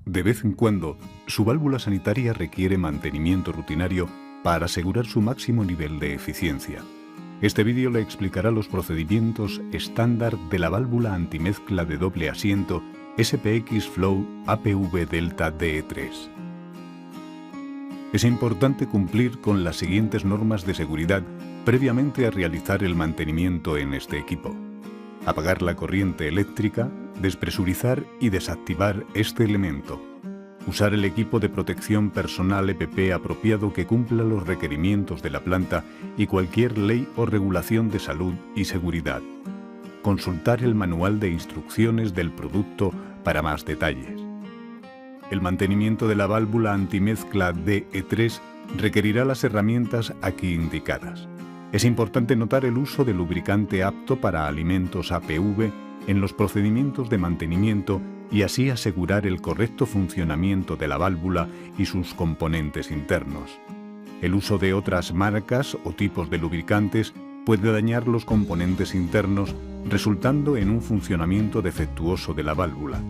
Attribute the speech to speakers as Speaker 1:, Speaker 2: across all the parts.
Speaker 1: De vez en cuando, su válvula sanitaria requiere mantenimiento rutinario para asegurar su máximo nivel de eficiencia. Este vídeo le explicará los procedimientos estándar de la válvula antimezcla de doble asiento SPX Flow APV Delta DE3. Es importante cumplir con las siguientes normas de seguridad previamente a realizar el mantenimiento en este equipo: apagar la corriente eléctrica, despresurizar y desactivar este elemento, usar el equipo de protección personal EPP apropiado que cumpla los requerimientos de la planta y cualquier ley o regulación de salud y seguridad, consultar el manual de instrucciones del producto para más detalles. El mantenimiento de la válvula antimezcla DE3 requerirá las herramientas aquí indicadas. Es importante notar el uso de lubricante apto para alimentos APV en los procedimientos de mantenimiento y así asegurar el correcto funcionamiento de la válvula y sus componentes internos. El uso de otras marcas o tipos de lubricantes puede dañar los componentes internos, resultando en un funcionamiento defectuoso de la válvula.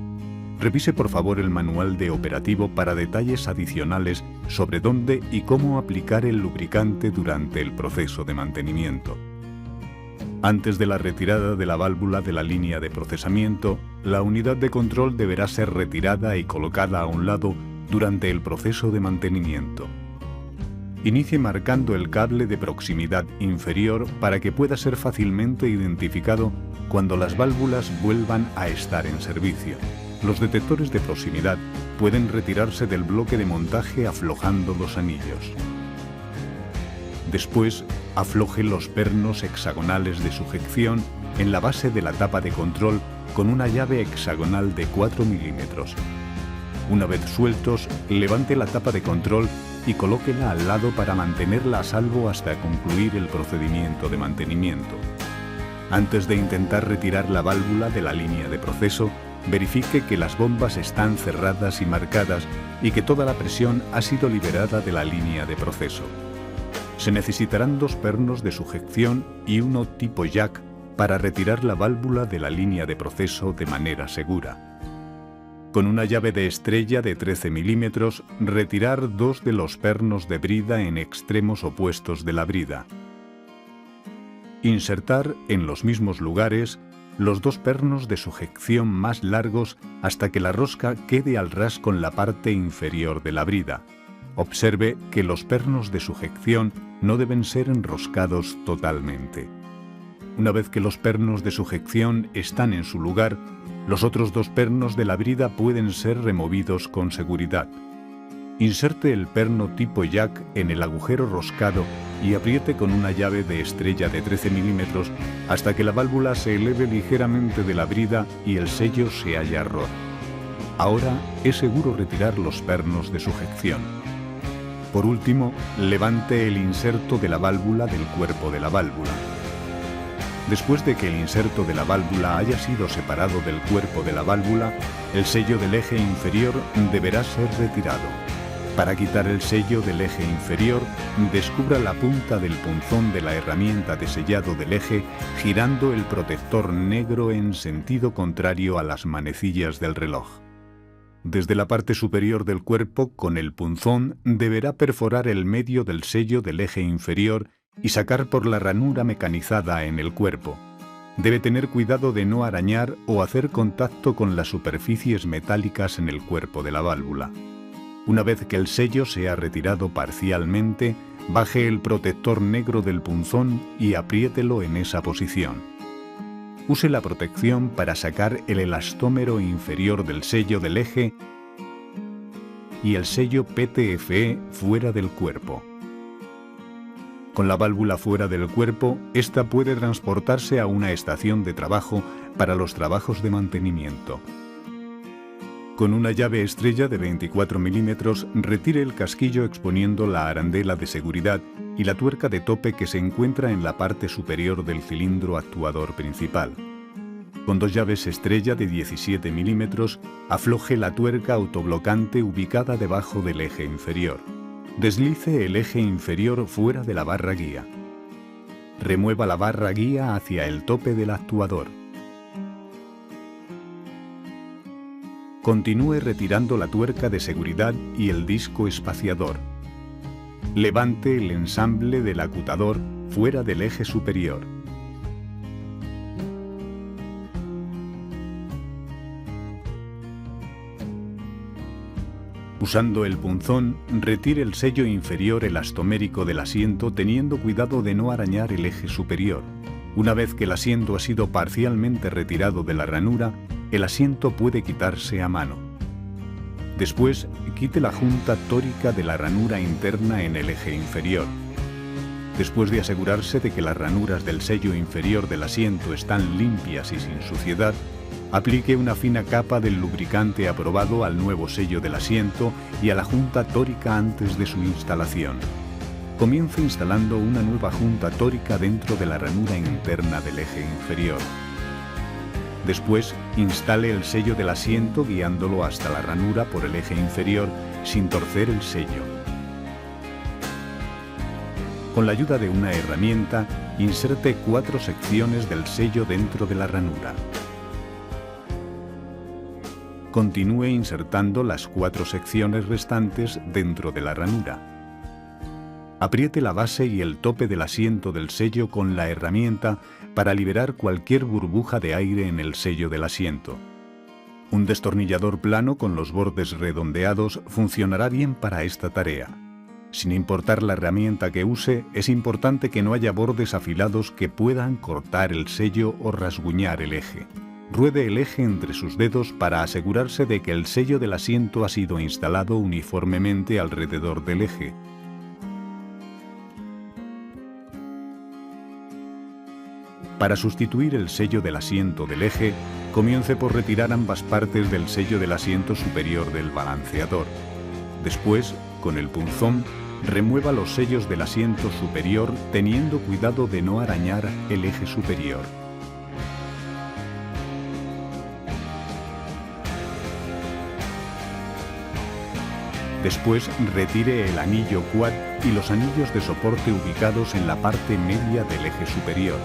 Speaker 1: Revise por favor el manual de operativo para detalles adicionales sobre dónde y cómo aplicar el lubricante durante el proceso de mantenimiento. Antes de la retirada de la válvula de la línea de procesamiento, la unidad de control deberá ser retirada y colocada a un lado durante el proceso de mantenimiento. Inicie marcando el cable de proximidad inferior para que pueda ser fácilmente identificado cuando las válvulas vuelvan a estar en servicio. Los detectores de proximidad pueden retirarse del bloque de montaje aflojando los anillos. Después, afloje los pernos hexagonales de sujeción en la base de la tapa de control con una llave hexagonal de 4 milímetros. Una vez sueltos, levante la tapa de control y colóquela al lado para mantenerla a salvo hasta concluir el procedimiento de mantenimiento. Antes de intentar retirar la válvula de la línea de proceso, verifique que las bombas están cerradas y marcadas y que toda la presión ha sido liberada de la línea de proceso. Se necesitarán 2 pernos de sujeción y uno tipo jack para retirar la válvula de la línea de proceso de manera segura. Con una llave de estrella de 13 milímetros, retirar 2 de los pernos de brida en extremos opuestos de la brida. Insertar en los mismos lugares los 2 pernos de sujeción más largos hasta que la rosca quede al ras con la parte inferior de la brida. Observe que los pernos de sujeción no deben ser enroscados totalmente. Una vez que los pernos de sujeción están en su lugar, los otros 2 pernos de la brida pueden ser removidos con seguridad. Inserte el perno tipo jack en el agujero roscado y apriete con una llave de estrella de 13 milímetros hasta que la válvula se eleve ligeramente de la brida y el sello se haya roto. Ahora es seguro retirar los pernos de sujeción. Por último, levante el inserto de la válvula del cuerpo de la válvula. Después de que el inserto de la válvula haya sido separado del cuerpo de la válvula, el sello del eje inferior deberá ser retirado. Para quitar el sello del eje inferior, descubra la punta del punzón de la herramienta de sellado del eje girando el protector negro en sentido contrario a las manecillas del reloj. Desde la parte superior del cuerpo, con el punzón, deberá perforar el medio del sello del eje inferior y sacar por la ranura mecanizada en el cuerpo. Debe tener cuidado de no arañar o hacer contacto con las superficies metálicas en el cuerpo de la válvula. Una vez que el sello se ha retirado parcialmente, baje el protector negro del punzón y apriételo en esa posición. Use la protección para sacar el elastómero inferior del sello del eje y el sello PTFE fuera del cuerpo. Con la válvula fuera del cuerpo, esta puede transportarse a una estación de trabajo para los trabajos de mantenimiento. Con una llave estrella de 24 milímetros, retire el casquillo exponiendo la arandela de seguridad y la tuerca de tope que se encuentra en la parte superior del cilindro actuador principal. Con 2 llaves estrella de 17 milímetros, afloje la tuerca autoblocante ubicada debajo del eje inferior. Deslice el eje inferior fuera de la barra guía. remueva la barra guía hacia el tope del actuador. Continúe retirando la tuerca de seguridad y el disco espaciador. Levante el ensamble del acutador fuera del eje superior. Usando el punzón, retire el sello inferior elastomérico del asiento teniendo cuidado de no arañar el eje superior. Una vez que el asiento ha sido parcialmente retirado de la ranura, el asiento puede quitarse a mano. Después, quite la junta tórica de la ranura interna en el eje inferior. Después de asegurarse de que las ranuras del sello inferior del asiento están limpias y sin suciedad, aplique una fina capa del lubricante aprobado al nuevo sello del asiento y a la junta tórica antes de su instalación. Comience instalando una nueva junta tórica dentro de la ranura interna del eje inferior. Después, instale el sello del asiento guiándolo hasta la ranura por el eje inferior sin torcer el sello. Con la ayuda de una herramienta, inserte 4 secciones del sello dentro de la ranura. Continúe insertando las 4 secciones restantes dentro de la ranura. Apriete la base y el tope del asiento del sello con la herramienta para liberar cualquier burbuja de aire en el sello del asiento. Un destornillador plano con los bordes redondeados funcionará bien para esta tarea. Sin importar la herramienta que use, es importante que no haya bordes afilados que puedan cortar el sello o rasguñar el eje. Ruede el eje entre sus dedos para asegurarse de que el sello del asiento ha sido instalado uniformemente alrededor del eje. Para sustituir el sello del asiento del eje, comience por retirar ambas partes del sello del asiento superior del balanceador. Después, con el punzón, remueva los sellos del asiento superior teniendo cuidado de no arañar el eje superior. Después, retire el anillo quad y los anillos de soporte ubicados en la parte media del eje superior.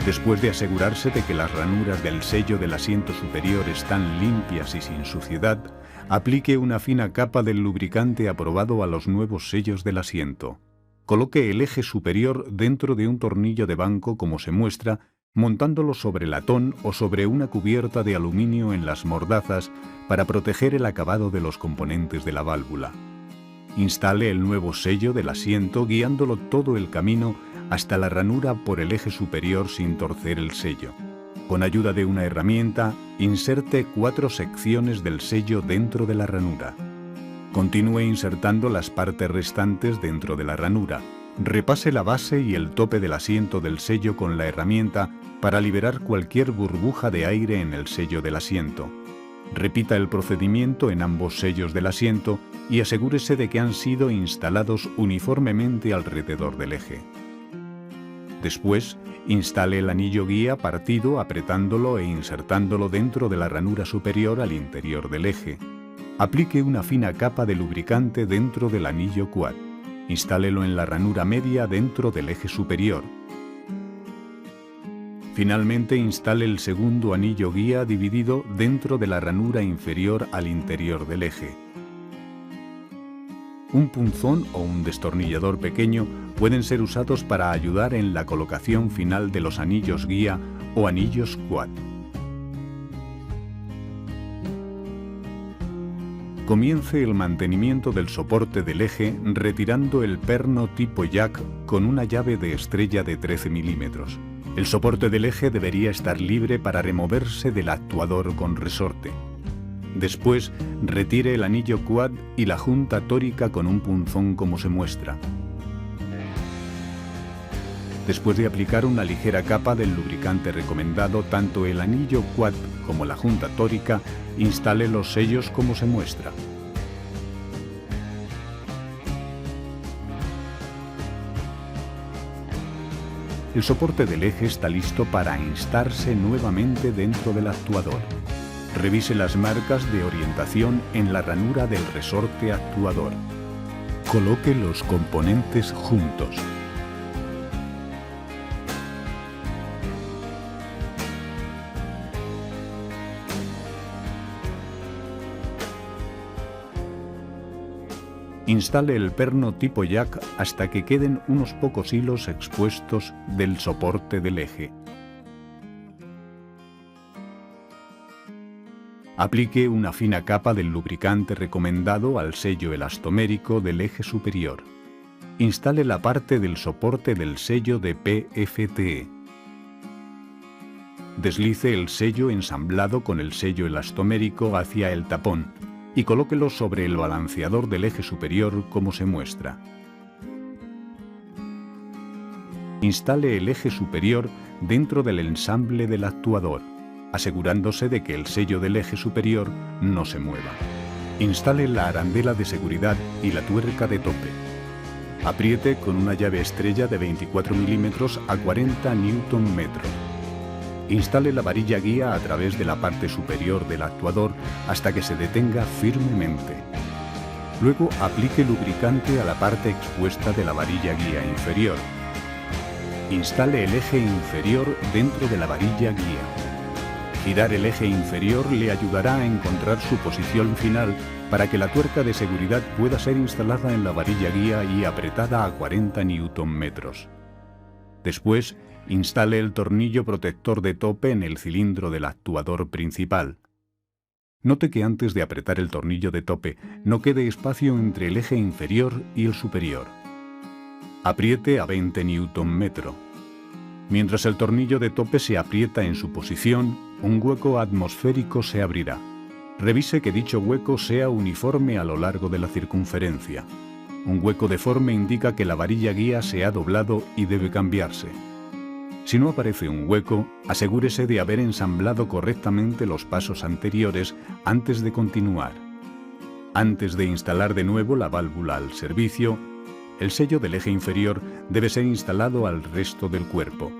Speaker 1: Después de asegurarse de que las ranuras del sello del asiento superior están limpias y sin suciedad, aplique una fina capa del lubricante aprobado a los nuevos sellos del asiento. Coloque el eje superior dentro de un tornillo de banco como se muestra, montándolo sobre latón o sobre una cubierta de aluminio en las mordazas para proteger el acabado de los componentes de la válvula. Instale el nuevo sello del asiento guiándolo todo el camino hasta la ranura por el eje superior sin torcer el sello. Con ayuda de una herramienta, inserte 4 secciones del sello dentro de la ranura. Continúe insertando las partes restantes dentro de la ranura. Repase la base y el tope del asiento del sello con la herramienta para liberar cualquier burbuja de aire en el sello del asiento. Repita el procedimiento en ambos sellos del asiento y asegúrese de que han sido instalados uniformemente alrededor del eje. Después, instale el anillo guía partido apretándolo e insertándolo dentro de la ranura superior al interior del eje. Aplique una fina capa de lubricante dentro del anillo quad. Instálelo en la ranura media dentro del eje superior. Finalmente, instale el segundo anillo guía dividido dentro de la ranura inferior al interior del eje. Un punzón o un destornillador pequeño pueden ser usados para ayudar en la colocación final de los anillos guía o anillos quad. Comience el mantenimiento del soporte del eje retirando el perno tipo jack con una llave de estrella de 13 milímetros. El soporte del eje debería estar libre para removerse del actuador con resorte. Después, retire el anillo quad y la junta tórica con un punzón como se muestra. Después de aplicar una ligera capa del lubricante recomendado, tanto el anillo quad como la junta tórica, instale los sellos como se muestra. El soporte del eje está listo para instarse nuevamente dentro del actuador. Revise las marcas de orientación en la ranura del resorte actuador. Coloque los componentes juntos. Instale el perno tipo jack hasta que queden unos pocos hilos expuestos del soporte del eje. Aplique una fina capa del lubricante recomendado al sello elastomérico del eje superior. Instale la parte del soporte del sello de PFTE. Deslice el sello ensamblado con el sello elastomérico hacia el tapón y colóquelo sobre el balanceador del eje superior como se muestra. Instale el eje superior dentro del ensamble del actuador, asegurándose de que el sello del eje superior no se mueva. Instale la arandela de seguridad y la tuerca de tope. Apriete con una llave estrella de 24 milímetros a 40 Nm. Instale la varilla guía a través de la parte superior del actuador hasta que se detenga firmemente. Luego aplique lubricante a la parte expuesta de la varilla guía inferior. Instale el eje inferior dentro de la varilla guía. Girar el eje inferior le ayudará a encontrar su posición final para que la tuerca de seguridad pueda ser instalada en la varilla guía y apretada a 40 Nm. Después, instale el tornillo protector de tope en el cilindro del actuador principal. Note que antes de apretar el tornillo de tope no quede espacio entre el eje inferior y el superior. Apriete a 20 Nm. Mientras el tornillo de tope se aprieta en su posición, un hueco atmosférico se abrirá. Revise que dicho hueco sea uniforme a lo largo de la circunferencia. Un hueco deforme indica que la varilla guía se ha doblado y debe cambiarse. Si no aparece un hueco, asegúrese de haber ensamblado correctamente los pasos anteriores antes de continuar. Antes de instalar de nuevo la válvula al servicio, el sello del eje inferior debe ser instalado al resto del cuerpo.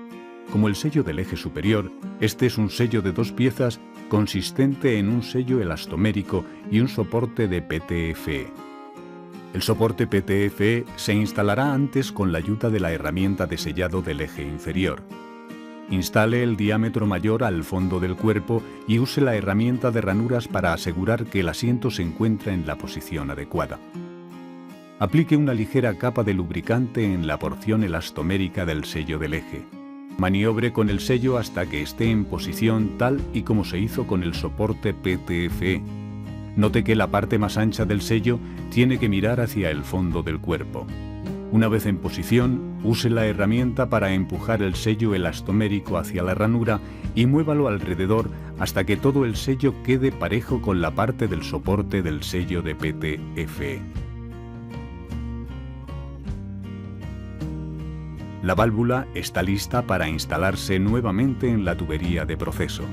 Speaker 1: Como el sello del eje superior, este es un sello de 2 piezas consistente en un sello elastomérico y un soporte de PTFE. El soporte PTFE se instalará antes con la ayuda de la herramienta de sellado del eje inferior. Instale el diámetro mayor al fondo del cuerpo y use la herramienta de ranuras para asegurar que el asiento se encuentra en la posición adecuada. Aplique una ligera capa de lubricante en la porción elastomérica del sello del eje. Maniobre con el sello hasta que esté en posición tal y como se hizo con el soporte PTFE. Note que la parte más ancha del sello tiene que mirar hacia el fondo del cuerpo. Una vez en posición, use la herramienta para empujar el sello elastomérico hacia la ranura y muévalo alrededor hasta que todo el sello quede parejo con la parte del soporte del sello de PTFE. La válvula está lista para instalarse nuevamente en la tubería de proceso.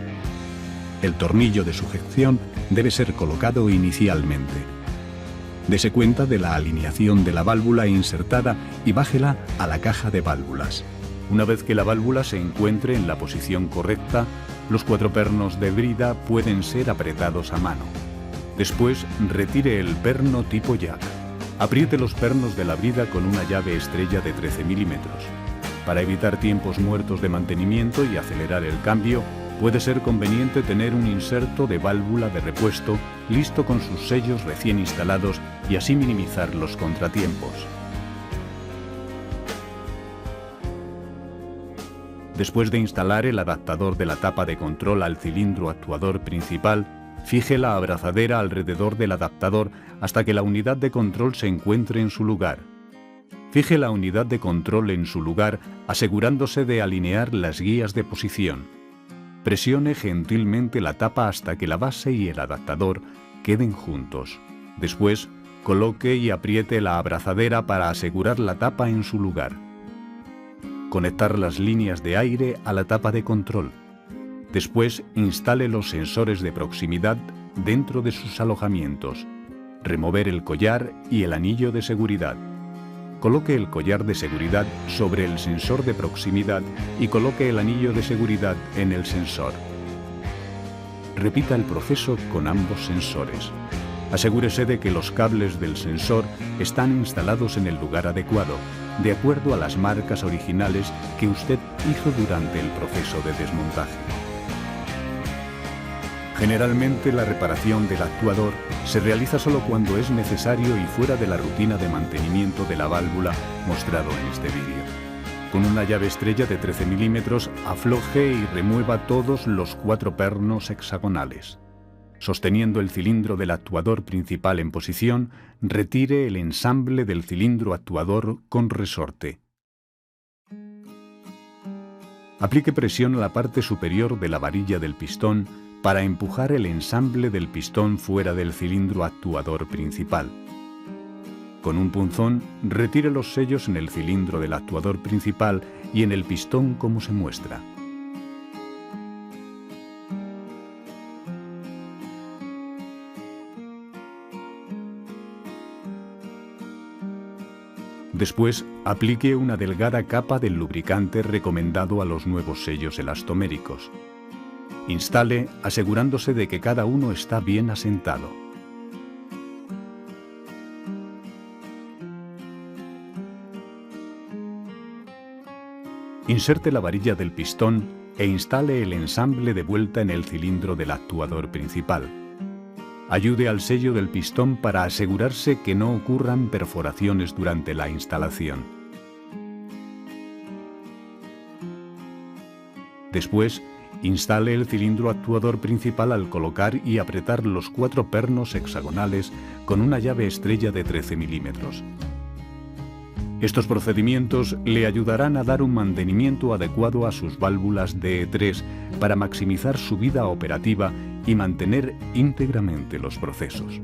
Speaker 1: El tornillo de sujeción debe ser colocado inicialmente. Dese cuenta de la alineación de la válvula insertada y bájela a la caja de válvulas. Una vez que la válvula se encuentre en la posición correcta, los 4 pernos de brida pueden ser apretados a mano. Después, retire el perno tipo jack. Apriete los pernos de la brida con una llave estrella de 13 milímetros. Para evitar tiempos muertos de mantenimiento y acelerar el cambio, puede ser conveniente tener un inserto de válvula de repuesto listo con sus sellos recién instalados y así minimizar los contratiempos. Después de instalar el adaptador de la tapa de control al cilindro actuador principal, fije la abrazadera alrededor del adaptador hasta que la unidad de control se encuentre en su lugar. Fije la unidad de control en su lugar asegurándose de alinear las guías de posición. Presione gentilmente la tapa hasta que la base y el adaptador queden juntos. Después, coloque y apriete la abrazadera para asegurar la tapa en su lugar. Conectar las líneas de aire a la tapa de control. Después, instale los sensores de proximidad dentro de sus alojamientos. Remover el collar y el anillo de seguridad. Coloque el collar de seguridad sobre el sensor de proximidad y coloque el anillo de seguridad en el sensor. Repita el proceso con ambos sensores. Asegúrese de que los cables del sensor están instalados en el lugar adecuado, de acuerdo a las marcas originales que usted hizo durante el proceso de desmontaje. Generalmente la reparación del actuador se realiza solo cuando es necesario y fuera de la rutina de mantenimiento de la válvula mostrado en este vídeo. Con una llave estrella de 13 milímetros, afloje y remueva todos los 4 pernos hexagonales. Sosteniendo el cilindro del actuador principal en posición, retire el ensamble del cilindro actuador con resorte. Aplique presión a la parte superior de la varilla del pistón para empujar el ensamble del pistón fuera del cilindro actuador principal. Con un punzón, retire los sellos en el cilindro del actuador principal y en el pistón como se muestra. Después, aplique una delgada capa del lubricante recomendado a los nuevos sellos elastoméricos. Instale asegurándose de que cada uno está bien asentado. Inserte la varilla del pistón e instale el ensamble de vuelta en el cilindro del actuador principal. Ayude al sello del pistón para asegurarse que no ocurran perforaciones durante la instalación. Después, instale el cilindro actuador principal al colocar y apretar los 4 pernos hexagonales con una llave estrella de 13 milímetros. Estos procedimientos le ayudarán a dar un mantenimiento adecuado a sus válvulas DE3 para maximizar su vida operativa y mantener íntegramente los procesos.